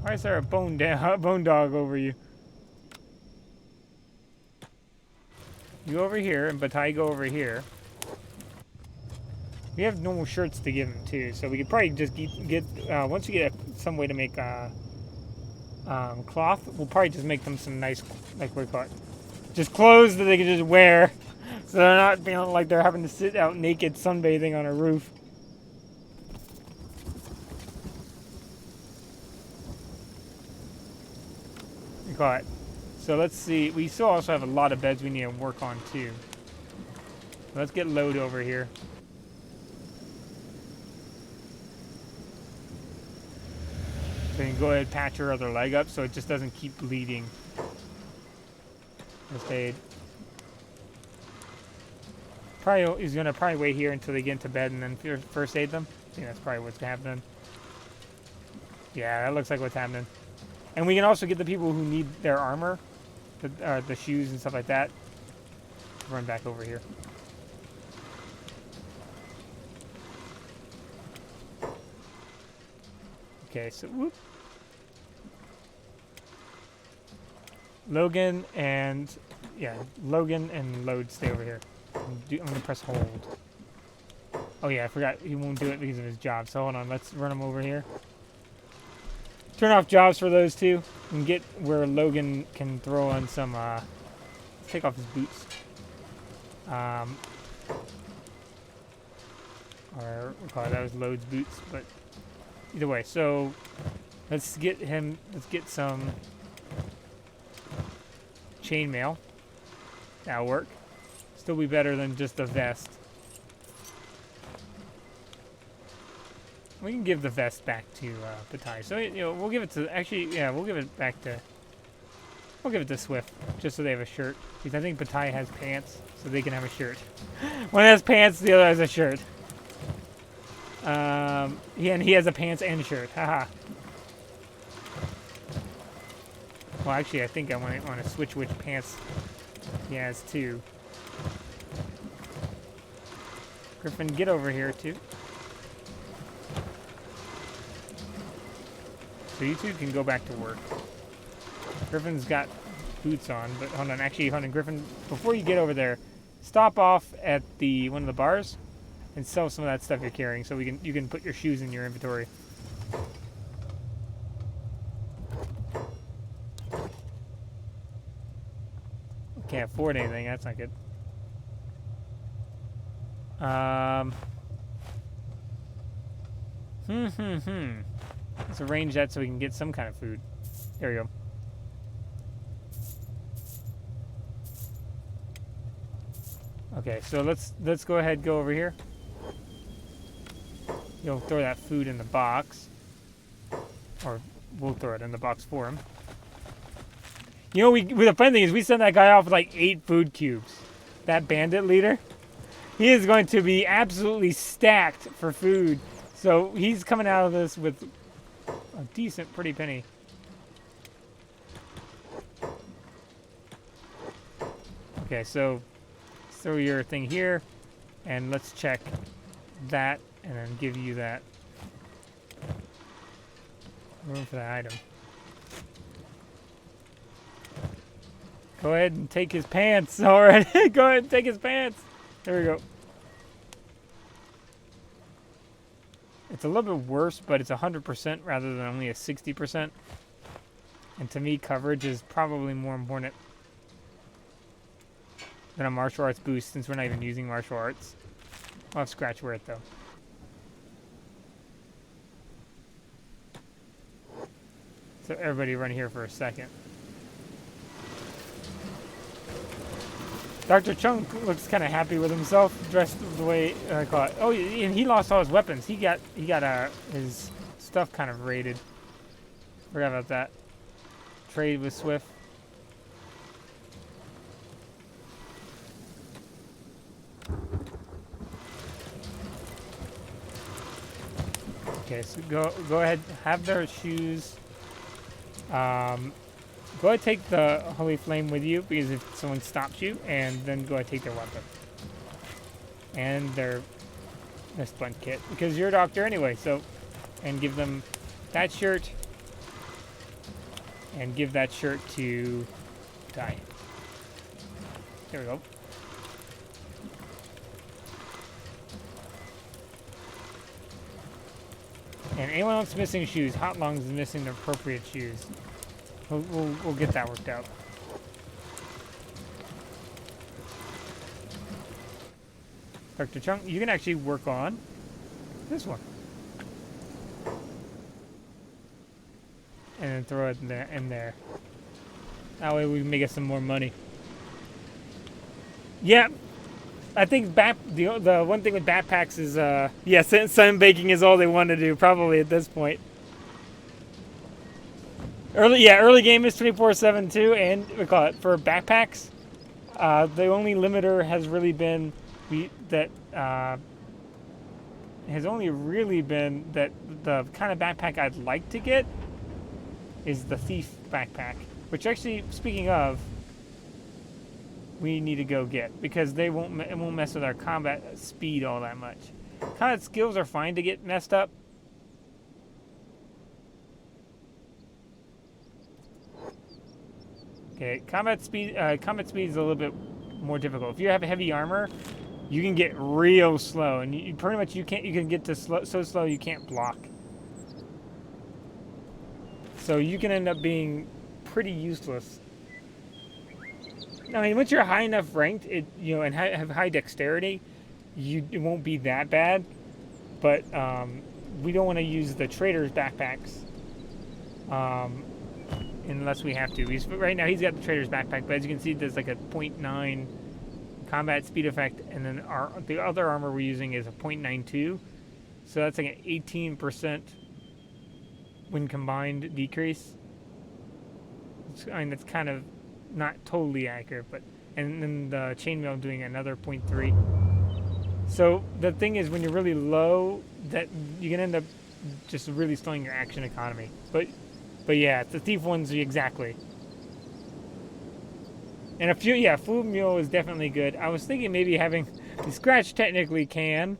Why is there a bone dog over you? You over here, and Batai go over here. We have normal shirts to give him too, so we could probably just get once we get some way to make cloth, we'll probably just make them some nice, like, what do you call it? Just clothes that they can just wear, so they're not feeling like they're having to sit out naked sunbathing on a roof. Got. So let's see. We still also have a lot of beds we need to work on too. Let's get Load over here. Then go ahead, patch her other leg up so it just doesn't keep bleeding. First aid. Probably he's gonna wait here until they get into bed and then first aid them. I think that's probably what's happening. Yeah, that looks like what's happening. And we can also get the people who need their armor, the shoes and stuff like that. Run back over here. Okay, so whoop. Logan and Load stay over here. I'm gonna press hold. Oh yeah, I forgot he won't do it because of his job. So hold on, let's run him over here. Turn off jobs for those two and get where Logan can throw on some. Take off his boots. Or we'll call it, that was Load's boots, but either way. So let's get some chainmail. That'll work. Still be better than just a vest. We can give the vest back to Patai. So we'll give it to we'll give it back to Swift just so they have a shirt. Because I think Patai has pants, so they can have a shirt. One has pants, the other has a shirt. And he has a pants and a shirt. Haha. Well, actually, I think I want to switch which pants he has too. Griffin, get over here too. So you two can go back to work. Griffin's got boots on, but hold on, Griffin, before you get over there, stop off at one of the bars and sell some of that stuff you're carrying so you can put your shoes in your inventory. Can't afford anything, that's not good. Let's arrange that so we can get some kind of food. There we go. Okay, so let's go ahead, go over here. You'll throw that food in the box. Or we'll throw it in the box for him. You know, the funny thing is we sent that guy off with like 8 food cubes. That bandit leader. He is going to be absolutely stacked for food. So he's coming out of this with a decent, pretty penny. Okay, so throw your thing here, and let's check that, and then give you that room for that item. Go ahead and take his pants already. Go ahead and take his pants. There we go. It's a little bit worse, but it's 100% rather than only a 60%. And to me, coverage is probably more important than a martial arts boost, since we're not even using martial arts. I'll have Scratch wear it, though. So everybody run here for a second. Dr. Chung looks kind of happy with himself, dressed the way I call it. Oh, and he lost all his weapons. He got his stuff kind of raided. Forgot about that. Trade with Swift. Okay, so go ahead, have their shoes. Go ahead, take the Holy Flame with you, because if someone stops you, and then go ahead, take their weapon. And their splint kit, because you're a doctor anyway, so, and give them that shirt, and give that shirt to Ty. There we go. And anyone else missing shoes, Hot Lungs is missing the appropriate shoes. We'll get that worked out. Dr. Chung, you can actually work on this one. And then throw it in there. That way we can make us some more money. Yeah, I think the one thing with backpacks is, yeah, sunbaking is all they want to do, probably at this point. Early game is 24/7 too, and we call it for backpacks. The only limiter has really been that has only really been that the kind of backpack I'd like to get is the thief backpack, which actually, speaking of, we need to go get because it won't mess with our combat speed all that much. Combat skills are fine to get messed up. Okay, combat speed is a little bit more difficult. If you have heavy armor, you can get real slow, and you pretty much you can get to so slow you can't block. So you can end up being pretty useless. I mean, once you're high enough ranked, and have high dexterity, it won't be that bad. But we don't want to use the trader's backpacks unless we have to. Right now, he's got the trader's backpack, but as you can see, there's like a 0.9 combat speed effect, and then the other armor we're using is a 0.92. So that's like an 18% when combined decrease. I mean, that's kind of not totally accurate, but and then the chainmail doing another 0.3. So the thing is, when you're really low, that you can end up just really slowing your action economy. But yeah, the thief ones exactly. And food mule is definitely good. I was thinking maybe having the scratch technically can,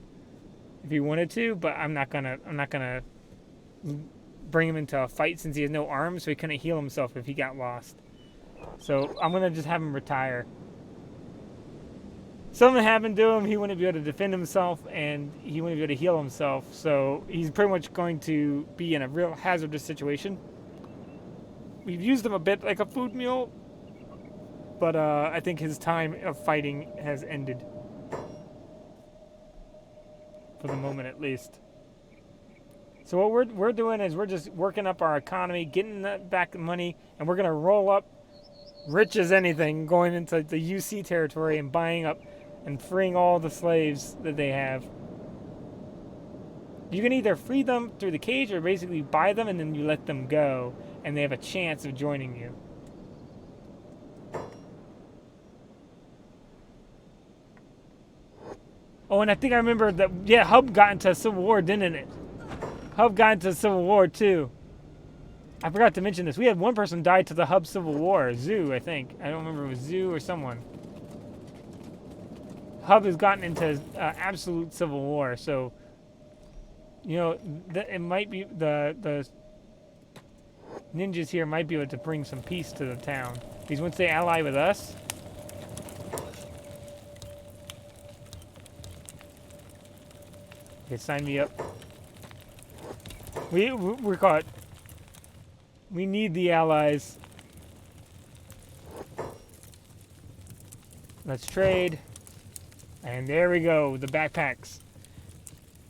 if he wanted to, but I'm not gonna bring him into a fight since he has no arms, so he couldn't heal himself if he got lost. So I'm gonna just have him retire. Something happened to him, he wouldn't be able to defend himself, and he wouldn't be able to heal himself, so he's pretty much going to be in a real hazardous situation. We've used him a bit like a food mule, but I think his time of fighting has ended. For the moment, at least. So what we're doing is we're just working up our economy, getting that back money, and we're going to roll up rich as anything, going into the UC territory and buying up and freeing all the slaves that they have. You can either free them through the cage or basically buy them and then you let them go, and they have a chance of joining you. Oh, and I think I remember that, yeah, Hub got into a civil war, didn't it? Hub got into a civil war, too. I forgot to mention this. We had one person die to the Hub civil war. Zoo, I think. I don't remember if it was Zoo or someone. Hub has gotten into absolute civil war, so, you know, it might be the ninjas here might be able to bring some peace to the town. Because once they ally with us, okay, sign me up. We're caught. We need the allies. Let's trade. And there we go, the backpacks.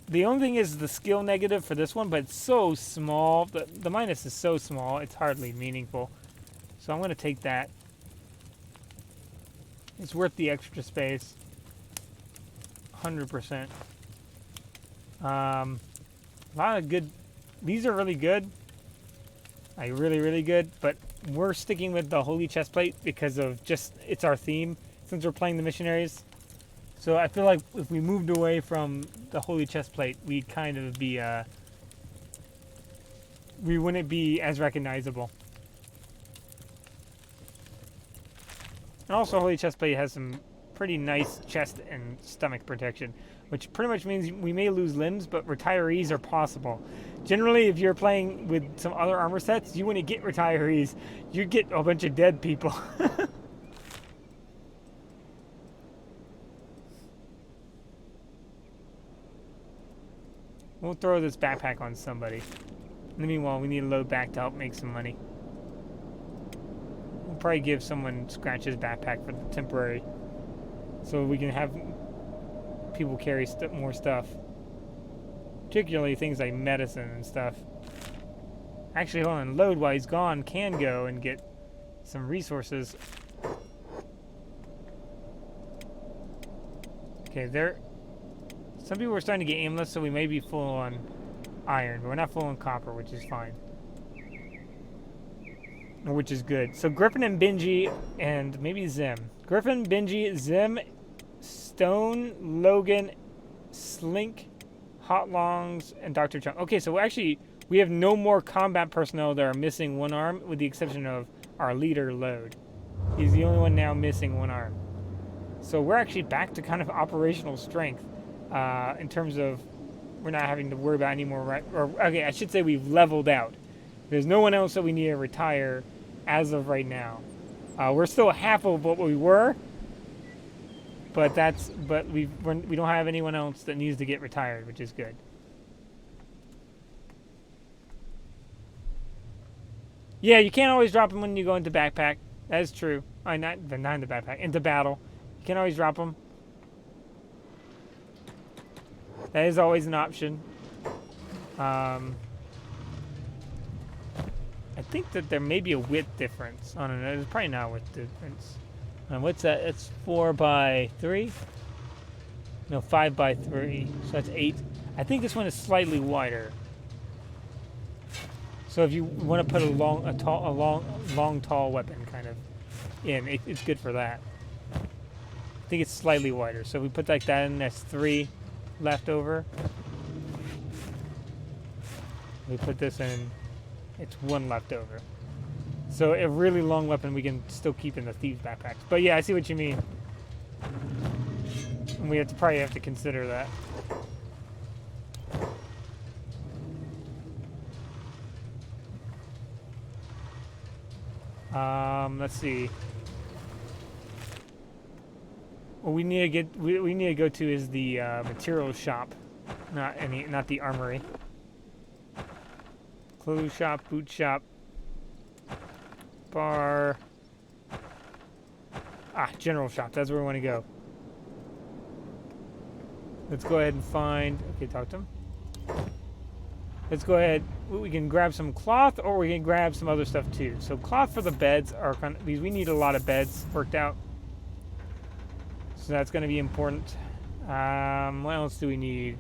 The only thing is the skill negative for this one, but it's so small. The minus is so small, it's hardly meaningful. So I'm going to take that. It's worth the extra space. 100%. A lot of good. These are really good. Like really, really good. But we're sticking with the Holy Chestplate because of just, it's our theme since we're playing the missionaries. So I feel like if we moved away from the Holy Chestplate, we'd kind of be, we wouldn't be as recognizable. And also Holy Chestplate has some pretty nice chest and stomach protection, which pretty much means we may lose limbs, but retirees are possible. Generally, if you're playing with some other armor sets, you wouldn't get retirees. You'd get a bunch of dead people. We'll throw this backpack on somebody. In the meanwhile, we need to load back to help make some money. We'll probably give someone Scratch's backpack for the temporary, so we can have people carry more stuff. Particularly things like medicine and stuff. Actually, hold on. Load while he's gone can go and get some resources. Okay, there. Some people are starting to get aimless, so we may be full on iron, but we're not full on copper, which is fine. which is good. So Griffin and Benji and maybe Zim. Griffin, Benji, Zim, Stone, Logan, Slink, Hot Longs, and Dr. Chung. Okay, so actually we have no more combat personnel that are missing one arm, with the exception of our leader, Load. He's the only one now missing one arm. So we're actually back to kind of operational strength in terms of we're not having to worry about any more, okay, I should say we've leveled out. There's no one else that we need to retire as of right now. We're still half of what we were, but we don't have anyone else that needs to get retired, which is good. Yeah, you can't always drop them when you go into backpack. That is true. Not in the backpack, into battle. You can't always drop them. That is always an option. I think that there may be a width difference. I don't know. There's probably not a width difference. What's that? It's 4x3? No, 5x3. So that's 8. I think this one is slightly wider. So if you want to put a long, tall weapon kind of in, it's good for that. I think it's slightly wider. So if we put like that in, that's 3 left over. We put this in, it's 1 left over. So a really long weapon we can still keep in the thieves' backpacks. But yeah, I see what you mean. And we probably have to consider that. Let's see. What we need to go to is the materials shop, not the armory. Clothes shop, boot shop, bar. General shop. That's where we want to go. Let's go ahead and find. Okay, talk to him. Let's go ahead. We can grab some cloth, or we can grab some other stuff too. So cloth for the beds are kind of, because we need a lot of beds worked out. So that's going to be important. What else do we need?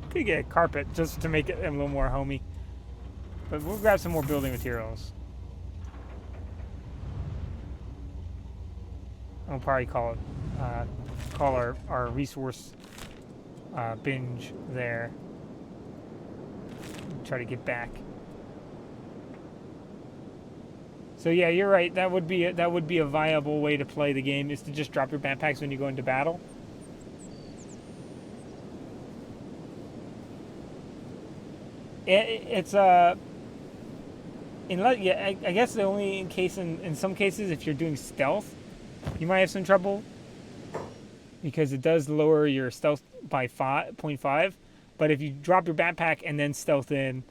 Could get a carpet just to make it a little more homey. But we'll grab some more building materials. I'll probably call our resource binge there. Try to get back. So yeah, you're right. That would be a viable way to play the game, is to just drop your backpacks when you go into battle. I guess the only case in some cases, if you're doing stealth, you might have some trouble, because it does lower your stealth by 0.5. But if you drop your backpack and then stealth in,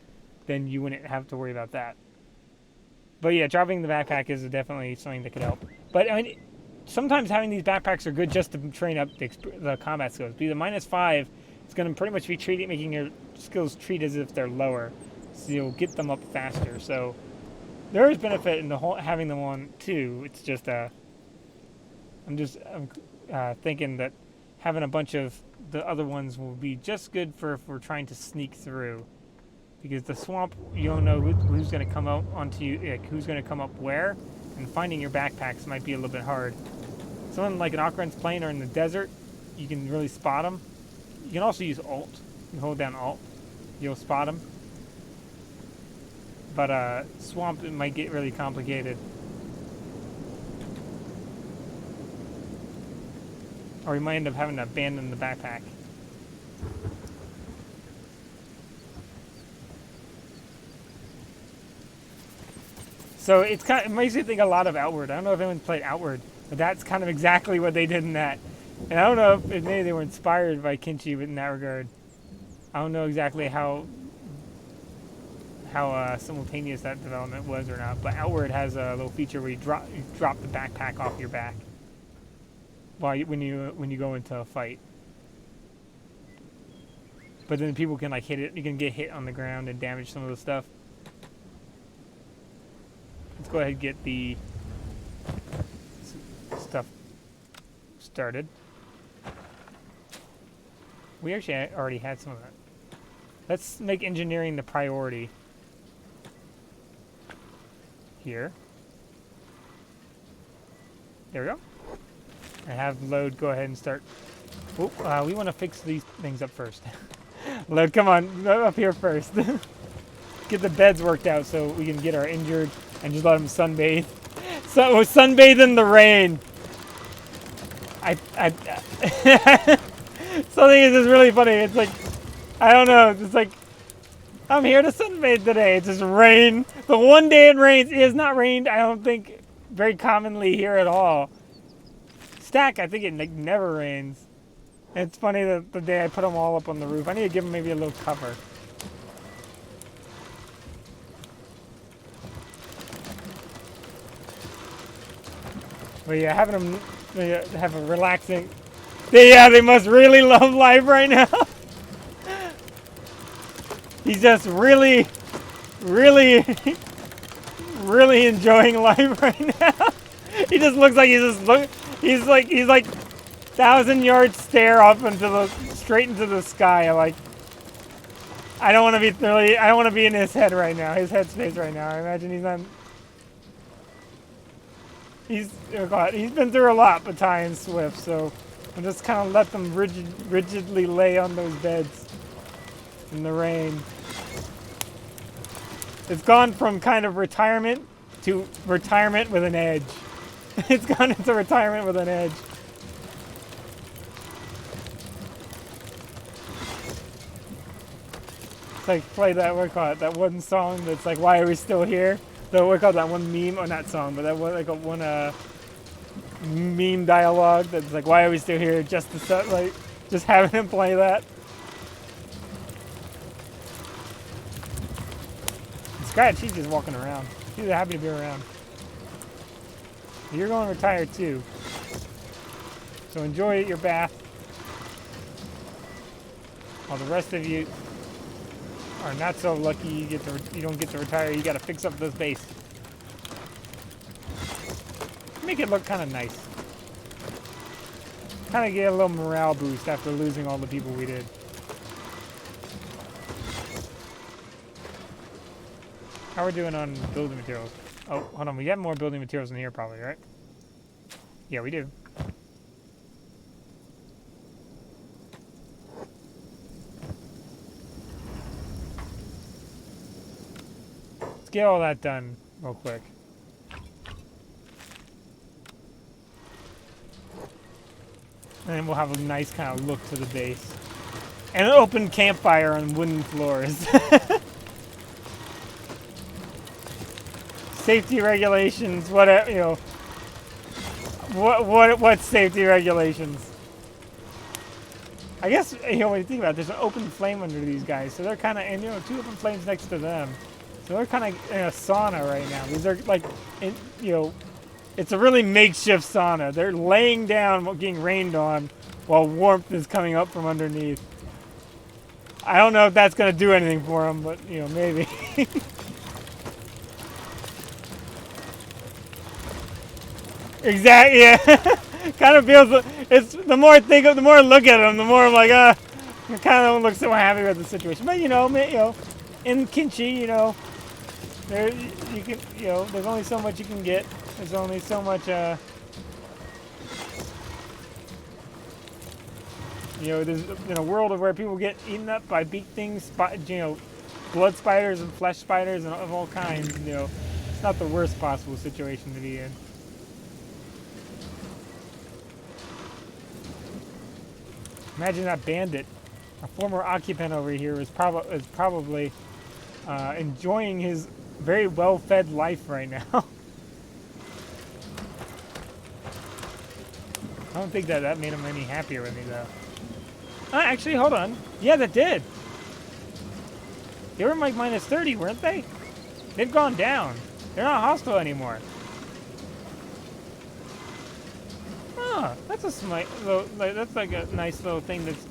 then you wouldn't have to worry about that. But yeah, dropping the backpack is definitely something that could help. But I mean, sometimes having these backpacks are good just to train up the combat skills. Because the -5, it's going to pretty much be making your skills treat as if they're lower, so you'll get them up faster. So there is benefit in having them on too. It's just I'm thinking that having a bunch of the other ones will be just good for if we're trying to sneak through. Because the swamp, you don't know who's going to come out onto you, like who's going to come up where, and finding your backpacks might be a little bit hard. Someone like an Okran's plane or in the desert, you can really spot them. You can also use Alt. You can hold down Alt. You'll spot them. But swamp, it might get really complicated. Or you might end up having to abandon the backpack. So it makes me think a lot of Outward. I don't know if anyone's played Outward, but that's kind of exactly what they did in that. And I don't know if maybe they were inspired by Kenshi in that regard. I don't know exactly how simultaneous that development was or not, but Outward has a little feature where you drop the backpack off your back when you go into a fight. But then people can hit it. You can get hit on the ground and damage some of the stuff. Let's go ahead and get the stuff started. We actually already had some of that. Let's make engineering the priority. here. There we go. I have load go ahead and start. Oh, we want to fix these things up first. Load, come on, up here first. Get the beds worked out so we can get our injured and just let them sunbathe. So sunbathe in the rain. Something is just really funny. It's like, I don't know. It's like, I'm here to sunbathe today. It's just rain. The one day it rains. It has not rained, I don't think, very commonly here at all. Stack, I think it never rains. It's funny that the day I put them all up on the roof. I need to give them maybe a little cover. But yeah, having them have a relaxing... they must really love life right now. He's just really, really, really enjoying life right now. He just looks like he's like 1,000-yard stare up straight into the sky. I don't want to be in his head right now. His headspace right now. I imagine he's on. Oh God, he's been through a lot but tying Swift, so I'll just kind of let them rigidly lay on those beds in the rain. It's gone from kind of retirement to retirement with an edge. It's gone into retirement with an edge. It's like play that, what call it, that one song that's like, why are we still here? So what call that one meme, or not song, but that one like one meme dialogue that's like, why are we still here? Just having him play that. Scratch, he's just walking around. He's happy to be around. You're going to retire too. So enjoy your bath. While the rest of you are not so lucky you don't get to retire, you got to fix up this base. Make it look kind of nice. Kind of get a little morale boost after losing all the people we did. How are we doing on building materials? Oh, hold on. We got more building materials in here probably, right? Yeah, we do. Let's get all that done real quick. And then we'll have a nice kind of look to the base. And an open campfire on wooden floors. Safety regulations, whatever, you know. What safety regulations? I guess, you know, when you think about it, there's an open flame under these guys, so they're kind of, and you know, two open flames next to them. So they're kind of in a sauna right now. These are like, you know, it's a really makeshift sauna. They're laying down, getting rained on, while warmth is coming up from underneath. I don't know if that's going to do anything for them, but, you know, maybe. Exactly, yeah. Kind of feels, it's, the more I think of, the more I look at them, the more I'm like, I kind of don't look so happy with the situation. But, you know, in Kenshi, you know, there, you can, you know, there's only so much you can get. There's only so much, you know, there's in a world of where people get eaten up by big things, you know, blood spiders and flesh spiders and of all kinds, you know, it's not the worst possible situation to be in. Imagine that bandit, a former occupant over here, is probably enjoying his very well-fed life right now. I don't think that made him any happier with me, though. Actually, hold on. Yeah, that did. They were like minus 30, weren't they? They've gone down. They're not hostile anymore. Oh, that's that's like a nice little thing that's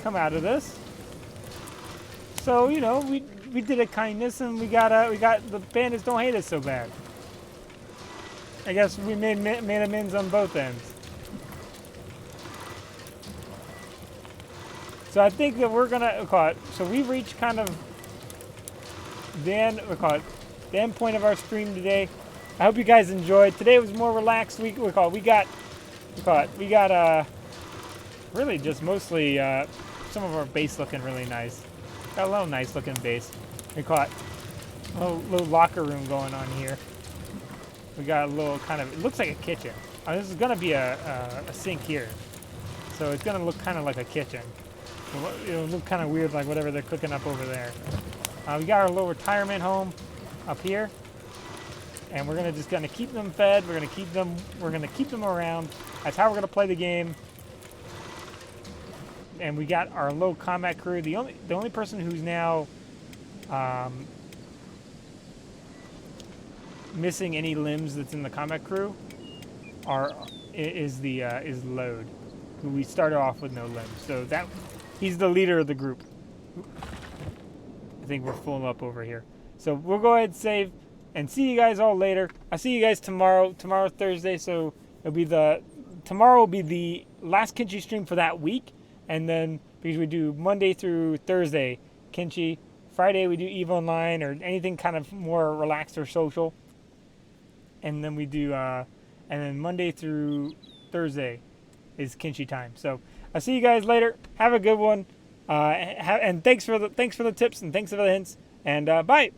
come out of this. So, you know, we did a kindness and we got the bandits don't hate us so bad. I guess we made amends on both ends. So I think that we're gonna call it. So we reached kind of the end. We call it the end point of our stream today. I hope you guys enjoyed. Today was more relaxed. We got really just mostly some of our base looking really nice. Got a little nice looking base. We caught a little locker room going on here. We got a little kind of, it looks like a kitchen. This is gonna be a sink here. So it's gonna look kind of like a kitchen. It'll look kind of weird like whatever they're cooking up over there. We got our little retirement home up here. And we're just gonna keep them fed. We're gonna keep them around. That's how we're gonna play the game. And we got our low combat crew. The only person who's now missing any limbs that's in the combat crew is Load, who we started off with no limbs. So he's the leader of the group. I think we're full up over here. So we'll go ahead and save and see you guys all later. I'll see you guys tomorrow. Tomorrow Thursday, so tomorrow will be the last Kenshi stream for that week. And then, because we do Monday through Thursday, Kenshi. Friday we do EVE Online or anything kind of more relaxed or social. And then we do, and then Monday through Thursday is Kenshi time. So I'll see you guys later. Have a good one. And thanks for the tips and thanks for the hints. And bye.